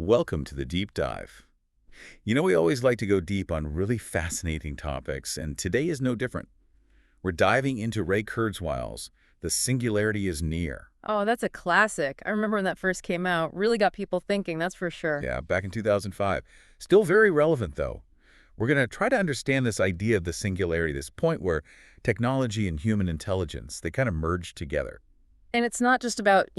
Welcome to the deep dive. We always like to go deep on really fascinating topics, and today is no different. We're diving into Ray Kurzweil's The Singularity is Near. Oh, that's a classic. I remember when that first came out. Really got people thinking, that's for sure. Yeah, back in 2005. Still very relevant, though. We're going to try to understand this idea of the singularity, this point where technology and human intelligence, they kind of merge together. And it's not just about,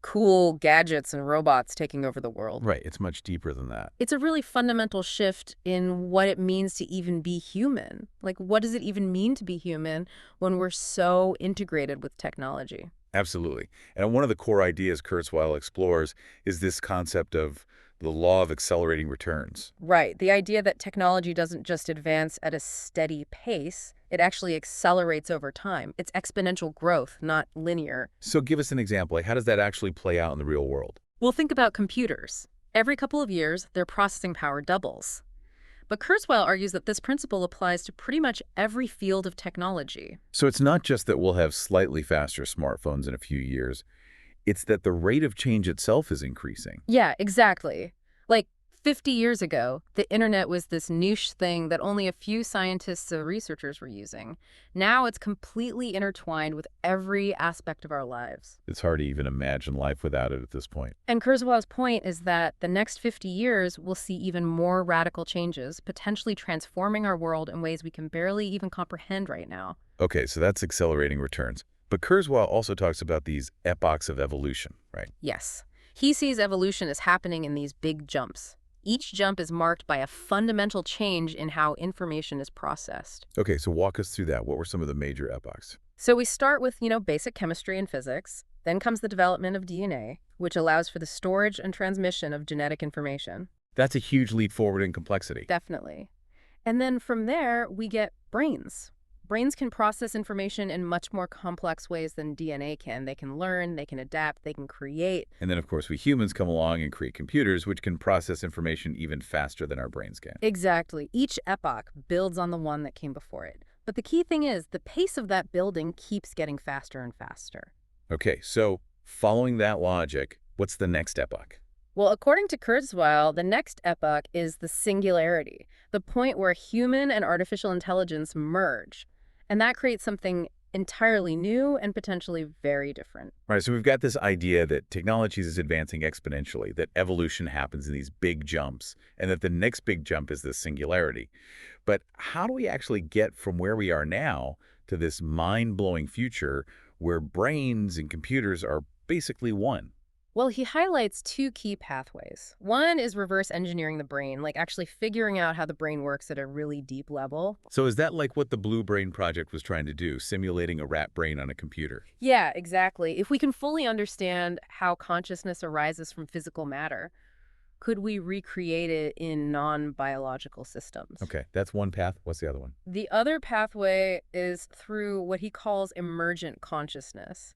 cool gadgets and robots taking over the world. Right, it's much deeper than that. It's a really fundamental shift in what it means to even be human. Like, what does it even mean to be human when we're so integrated with technology? Absolutely. And one of the core ideas Kurzweil explores is this concept of the law of accelerating returns. Right. The idea that technology doesn't just advance at a steady pace, it actually accelerates over time. It's exponential growth, not linear. So give us an example. Like, how does that actually play out in the real world? Well, think about computers. Every couple of years, their processing power doubles. But Kurzweil argues that this principle applies to pretty much every field of technology. So it's not just that we'll have slightly faster smartphones in a few years. It's that the rate of change itself is increasing. Yeah, exactly. Like 50 years ago, the internet was this niche thing that only a few scientists or researchers were using. Now it's completely intertwined with every aspect of our lives. It's hard to even imagine life without it at this point. And Kurzweil's point is that the next 50 years will see even more radical changes, potentially transforming our world in ways we can barely even comprehend right now. Okay, so that's accelerating returns. But Kurzweil also talks about these epochs of evolution, right? Yes. He sees evolution as happening in these big jumps. Each jump is marked by a fundamental change in how information is processed. Okay, so walk us through that. What were some of the major epochs? So we start with, basic chemistry and physics. Then comes the development of DNA, which allows for the storage and transmission of genetic information. That's a huge leap forward in complexity. Definitely. And then from there, we get brains. Brains can process information in much more complex ways than DNA can. They can learn, they can adapt, they can create. And then, of course, we humans come along and create computers, which can process information even faster than our brains can. Exactly. Each epoch builds on the one that came before it. But the key thing is, the pace of that building keeps getting faster and faster. Okay, so following that logic, what's the next epoch? Well, according to Kurzweil, the next epoch is the singularity, the point where human and artificial intelligence merge. And that creates something entirely new and potentially very different. Right, so we've got this idea that technology is advancing exponentially, that evolution happens in these big jumps, and that the next big jump is the singularity. But how do we actually get from where we are now to this mind-blowing future where brains and computers are basically one? Well, he highlights two key pathways. One is reverse engineering the brain, like actually figuring out how the brain works at a really deep level. So is that like what the Blue Brain Project was trying to do, simulating a rat brain on a computer? Yeah, exactly. If we can fully understand how consciousness arises from physical matter, could we recreate it in non-biological systems? Okay, that's one path. What's the other one? The other pathway is through what he calls emergent consciousness.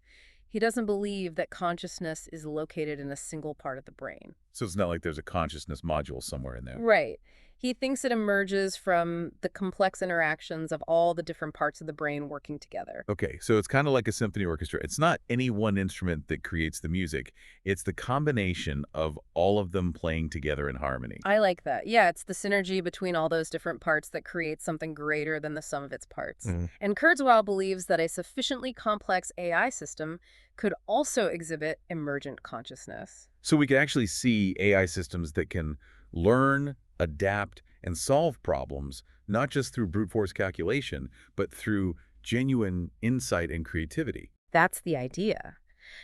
He doesn't believe that consciousness is located in a single part of the brain. So it's not like there's a consciousness module somewhere in there. Right. He thinks it emerges from the complex interactions of all the different parts of the brain working together. Okay, so it's kind of like a symphony orchestra. It's not any one instrument that creates the music. It's the combination of all of them playing together in harmony. I like that. Yeah, it's the synergy between all those different parts that creates something greater than the sum of its parts. And Kurzweil believes that a sufficiently complex AI system could also exhibit emergent consciousness. So we can actually see AI systems that can learn, adapt, and solve problems, not just through brute force calculation, but through genuine insight and creativity. That's the idea.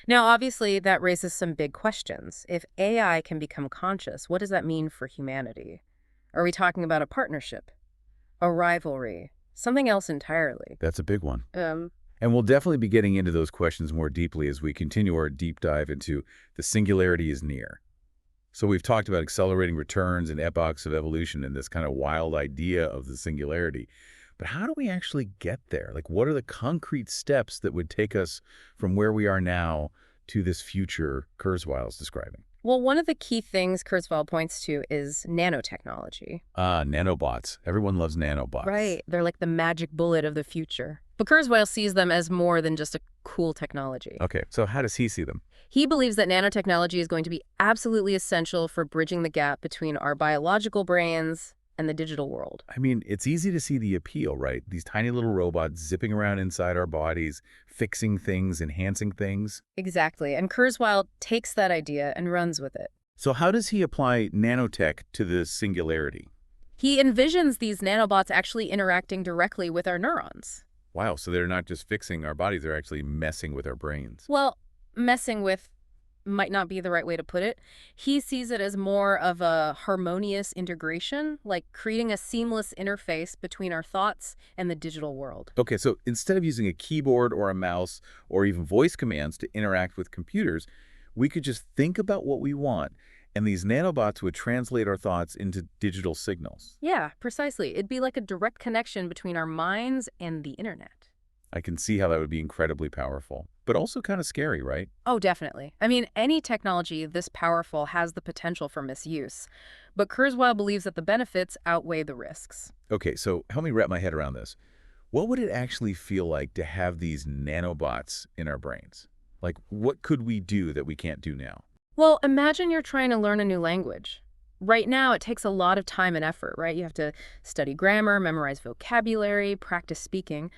Now, obviously, that raises some big questions. If AI can become conscious, what does that mean for humanity? Are we talking about a partnership, a rivalry, something else entirely? That's a big one. Um, And we'll definitely be getting into those questions more deeply as we continue our deep dive into the singularity is near. So we've talked about accelerating returns and epochs of evolution and this kind of wild idea of the singularity. But how do we actually get there? Like, what are the concrete steps that would take us from where we are now to this future Kurzweil is describing? Well, one of the key things Kurzweil points to is nanotechnology. Nanobots. Everyone loves nanobots. Right. They're like the magic bullet of the future. But Kurzweil sees them as more than just a cool technology. Okay, so how does he see them? He believes that nanotechnology is going to be absolutely essential for bridging the gap between our biological brains and the digital world. I mean, it's easy to see the appeal, right? These tiny little robots zipping around inside our bodies, fixing things, enhancing things. Exactly. And Kurzweil takes that idea and runs with it. So how does he apply nanotech to the singularity? He envisions these nanobots actually interacting directly with our neurons. Wow, so they're not just fixing our bodies, they're actually messing with our brains. Well, messing with might not be the right way to put it. He sees it as more of a harmonious integration, like creating a seamless interface between our thoughts and the digital world. Okay, so instead of using a keyboard or a mouse or even voice commands to interact with computers, we could just think about what we want, and these nanobots would translate our thoughts into digital signals. Yeah, precisely. It'd be like a direct connection between our minds and the internet. I can see how that would be incredibly powerful, but also kind of scary, right? Oh, definitely. I mean, any technology this powerful has the potential for misuse. But Kurzweil believes that the benefits outweigh the risks. Okay, so help me wrap my head around this. What would it actually feel like to have these nanobots in our brains? Like, what could we do that we can't do now? Well, imagine you're trying to learn a new language. Right now, it takes a lot of time and effort, right? You have to study grammar, memorize vocabulary, practice speaking.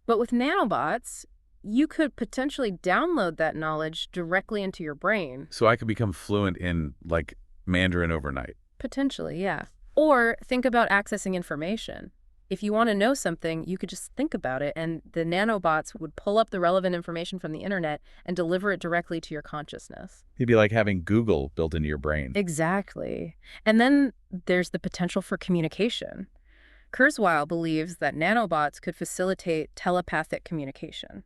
But with nanobots, you could potentially download that knowledge directly into your brain. So I could become fluent in, like, Mandarin overnight. Potentially, yeah. Or think about accessing information. If you want to know something, you could just think about it, and the nanobots would pull up the relevant information from the internet and deliver it directly to your consciousness. It'd be like having Google built into your brain. Exactly. And then there's the potential for communication. Kurzweil believes that nanobots could facilitate telepathic communication.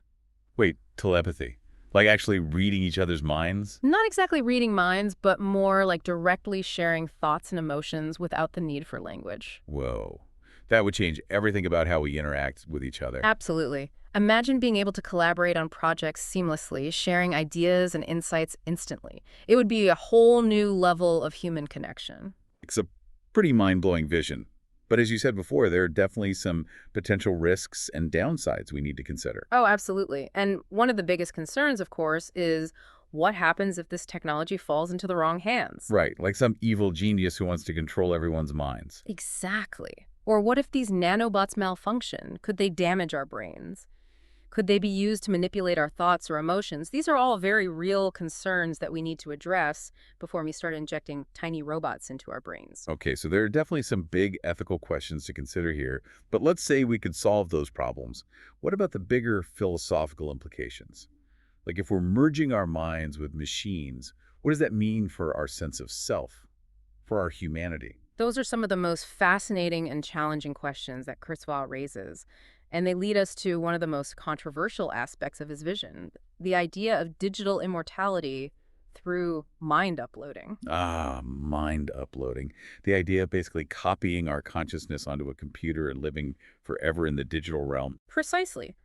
Wait, telepathy? Like actually reading each other's minds? Not exactly reading minds, but more like directly sharing thoughts and emotions without the need for language. Whoa. That would change everything about how we interact with each other. Absolutely. Imagine being able to collaborate on projects seamlessly, sharing ideas and insights instantly. It would be a whole new level of human connection. It's a pretty mind-blowing vision. But as you said before, there are definitely some potential risks and downsides we need to consider. Oh, absolutely. And one of the biggest concerns, of course, is what happens if this technology falls into the wrong hands? Right, like some evil genius who wants to control everyone's minds. Exactly. Or what if these nanobots malfunction? Could they damage our brains? Could they be used to manipulate our thoughts or emotions? These are all very real concerns that we need to address before we start injecting tiny robots into our brains. Okay, so there are definitely some big ethical questions to consider here, but let's say we could solve those problems. What about the bigger philosophical implications? Like if we're merging our minds with machines, what does that mean for our sense of self, for our humanity? Those are some of the most fascinating and challenging questions that Kurzweil raises, and they lead us to one of the most controversial aspects of his vision, the idea of digital immortality through mind uploading. Ah, mind uploading. The idea of basically copying our consciousness onto a computer and living forever in the digital realm. Precisely.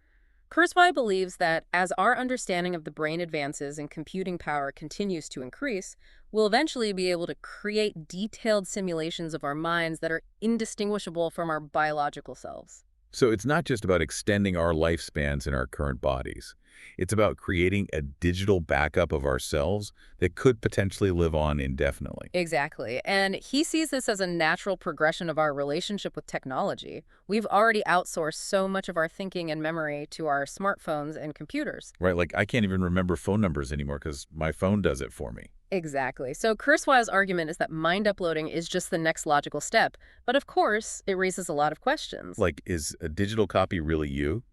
Kurzweil believes that as our understanding of the brain advances and computing power continues to increase, we'll eventually be able to create detailed simulations of our minds that are indistinguishable from our biological selves. So it's not just about extending our lifespans in our current bodies. It's about creating a digital backup of ourselves that could potentially live on indefinitely. Exactly. And he sees this as a natural progression of our relationship with technology. We've already outsourced so much of our thinking and memory to our smartphones and computers. Right, like I can't even remember phone numbers anymore because my phone does it for me. Exactly. So Kurzweil's argument is that mind uploading is just the next logical step. But of course, it raises a lot of questions. Like, is a digital copy really you?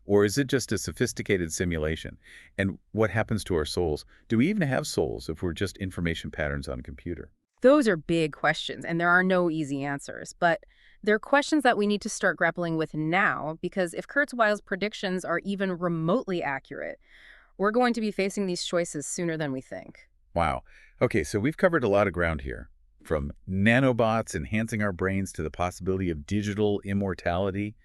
Or is it just a sophisticated simulation? And what happens to our souls? Do we even have souls if we're just information patterns on a computer? Those are big questions, and there are no easy answers. But they're questions that we need to start grappling with now, because if Kurzweil's predictions are even remotely accurate, we're going to be facing these choices sooner than we think. Wow. Okay, so we've covered a lot of ground here. From nanobots enhancing our brains to the possibility of digital immortality.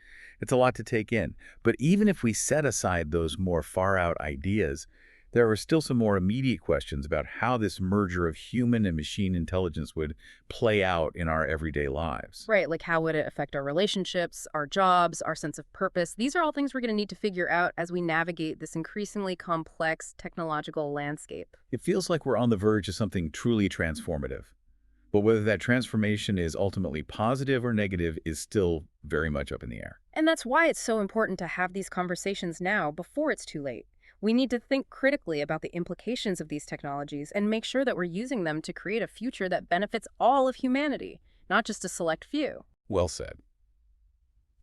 It's a lot to take in. But even if we set aside those more far-out ideas, There are still some more immediate questions about how this merger of human and machine intelligence would play out in our everyday lives. Right, like how would it affect our relationships, our jobs, our sense of purpose? These are all things we're going to need to figure out as we navigate this increasingly complex technological landscape. It feels like we're on the verge of something truly transformative. But whether that transformation is ultimately positive or negative is still very much up in the air. And that's why it's so important to have these conversations now before it's too late. We need to think critically about the implications of these technologies and make sure that we're using them to create a future that benefits all of humanity, not just a select few. Well said.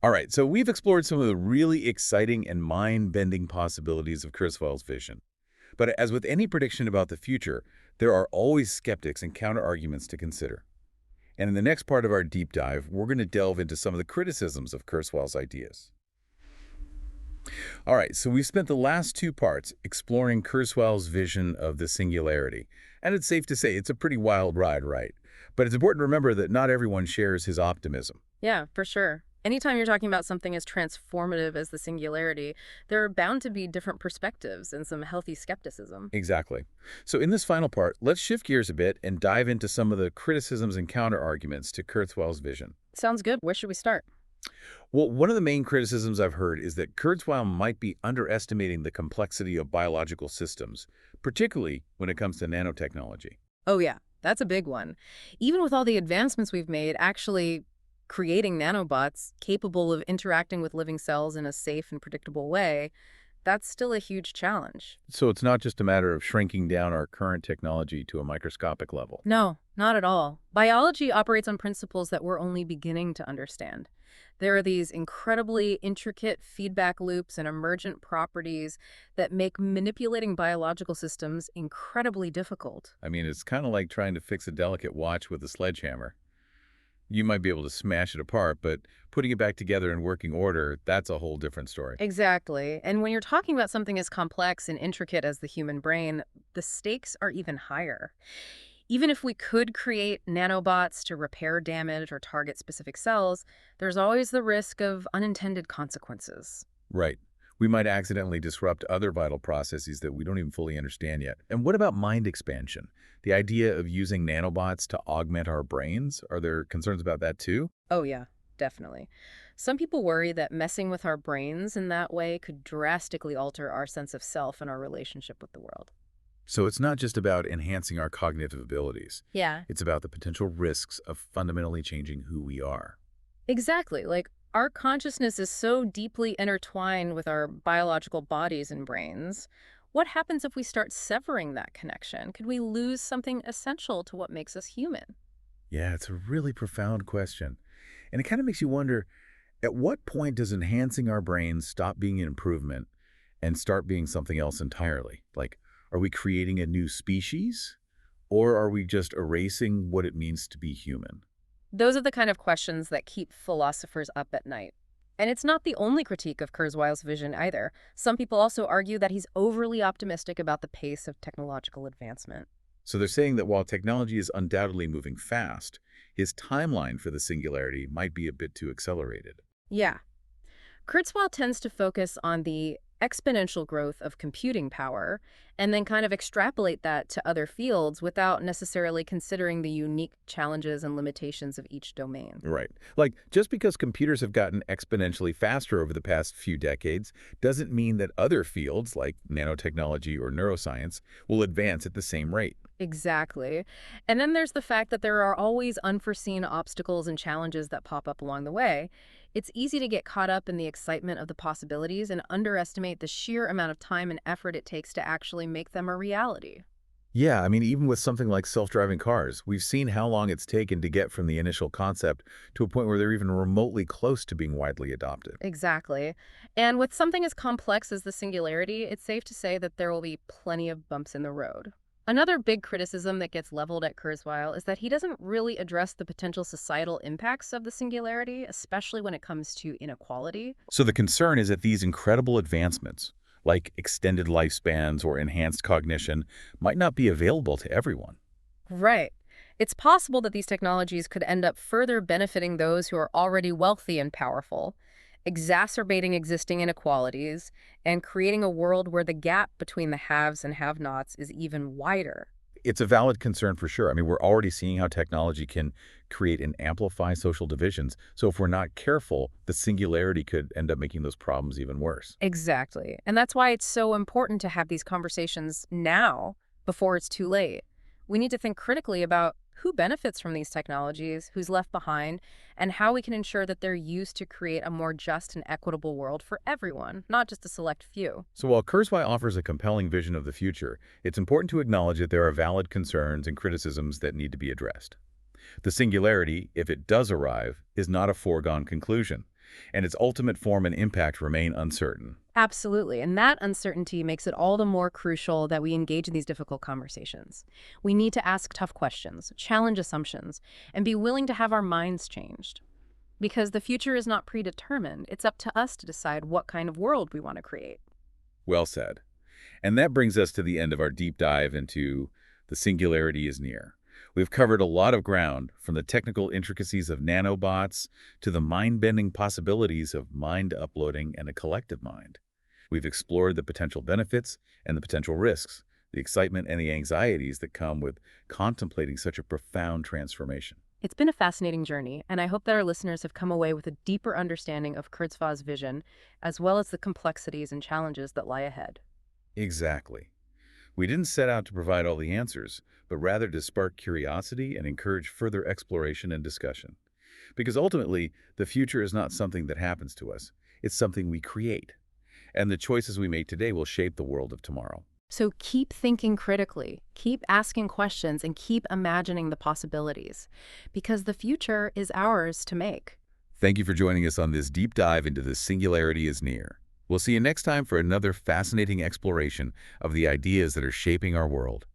All right, so we've explored some of the really exciting and mind-bending possibilities of Kurzweil's vision. But as with any prediction about the future, there are always skeptics and counterarguments to consider. And in the next part of our deep dive, we're going to delve into some of the criticisms of Kurzweil's ideas. All right, so we've spent the last two parts exploring Kurzweil's vision of the singularity. And it's safe to say it's a pretty wild ride, right? But it's important to remember that not everyone shares his optimism. Yeah, for sure. Anytime you're talking about something as transformative as the singularity, there are bound to be different perspectives and some healthy skepticism. Exactly. So in this final part, let's shift gears a bit and dive into some of the criticisms and counterarguments to Kurzweil's vision. Sounds good. Where should we start? Well, one of the main criticisms I've heard is that Kurzweil might be underestimating the complexity of biological systems, particularly when it comes to nanotechnology. Oh, yeah, that's a big one. Even with all the advancements we've made, actually creating nanobots capable of interacting with living cells in a safe and predictable way, that's still a huge challenge. So it's not just a matter of shrinking down our current technology to a microscopic level. No, not at all. Biology operates on principles that we're only beginning to understand. There are these incredibly intricate feedback loops and emergent properties that make manipulating biological systems incredibly difficult. I mean, it's kind of like trying to fix a delicate watch with a sledgehammer. You might be able to smash it apart, but putting it back together in working order, that's a whole different story. Exactly. And when you're talking about something as complex and intricate as the human brain, the stakes are even higher. Even if we could create nanobots to repair damage or target specific cells, there's always the risk of unintended consequences. Right. We might accidentally disrupt other vital processes that we don't even fully understand yet. And what about mind expansion? The idea of using nanobots to augment our brains? Are there concerns about that too? Oh, yeah, definitely. Some people worry that messing with our brains in that way could drastically alter our sense of self and our relationship with the world. So it's not just about enhancing our cognitive abilities. Yeah. It's about the potential risks of fundamentally changing who we are. Exactly. Like, our consciousness is so deeply intertwined with our biological bodies and brains. What happens if we start severing that connection? Could we lose something essential to what makes us human? Yeah, it's a really profound question. And it kind of makes you wonder, at what point does enhancing our brains stop being an improvement and start being something else entirely? Like, are we creating a new species? Or are we just erasing what it means to be human? Those are the kind of questions that keep philosophers up at night. And it's not the only critique of Kurzweil's vision either. Some people also argue that he's overly optimistic about the pace of technological advancement. So they're saying that while technology is undoubtedly moving fast, his timeline for the singularity might be a bit too accelerated. Yeah. Kurzweil tends to focus on the exponential growth of computing power and then kind of extrapolate that to other fields without necessarily considering the unique challenges and limitations of each domain. Right. Like, just because computers have gotten exponentially faster over the past few decades doesn't mean that other fields, like nanotechnology or neuroscience, will advance at the same rate. Exactly. And then there's the fact that there are always unforeseen obstacles and challenges that pop up along the way. It's easy to get caught up in the excitement of the possibilities and underestimate the sheer amount of time and effort it takes to actually make them a reality. Yeah, I mean, even with something like self-driving cars, we've seen how long it's taken to get from the initial concept to a point where they're even remotely close to being widely adopted. Exactly. And with something as complex as the singularity, it's safe to say that there will be plenty of bumps in the road. Another big criticism that gets leveled at Kurzweil is that he doesn't really address the potential societal impacts of the singularity, especially when it comes to inequality. So the concern is that these incredible advancements, like extended lifespans or enhanced cognition, might not be available to everyone. Right. It's possible that these technologies could end up further benefiting those who are already wealthy and powerful, exacerbating existing inequalities, and creating a world where the gap between the haves and have-nots is even wider. It's a valid concern for sure. I mean, we're already seeing how technology can create and amplify social divisions. So if we're not careful, the singularity could end up making those problems even worse. Exactly. And that's why it's so important to have these conversations now before it's too late. We need to think critically about who benefits from these technologies, who's left behind, and how we can ensure that they're used to create a more just and equitable world for everyone, not just a select few. So while Kurzweil offers a compelling vision of the future, it's important to acknowledge that there are valid concerns and criticisms that need to be addressed. The singularity, if it does arrive, is not a foregone conclusion, and its ultimate form and impact remain uncertain. Absolutely. And that uncertainty makes it all the more crucial that we engage in these difficult conversations. We need to ask tough questions, challenge assumptions, and be willing to have our minds changed. Because the future is not predetermined, it's up to us to decide what kind of world we want to create. Well said. And that brings us to the end of our deep dive into the singularity is near. We've covered a lot of ground, from the technical intricacies of nanobots to the mind-bending possibilities of mind uploading and a collective mind. We've explored the potential benefits and the potential risks, the excitement and the anxieties that come with contemplating such a profound transformation. It's been a fascinating journey, and I hope that our listeners have come away with a deeper understanding of Kurzweil's vision, as well as the complexities and challenges that lie ahead. Exactly. We didn't set out to provide all the answers, but rather to spark curiosity and encourage further exploration and discussion. Because ultimately, the future is not something that happens to us. It's something we create. And the choices we make today will shape the world of tomorrow. So keep thinking critically, keep asking questions, and keep imagining the possibilities, because the future is ours to make. Thank you for joining us on this deep dive into the singularity is near. We'll see you next time for another fascinating exploration of the ideas that are shaping our world.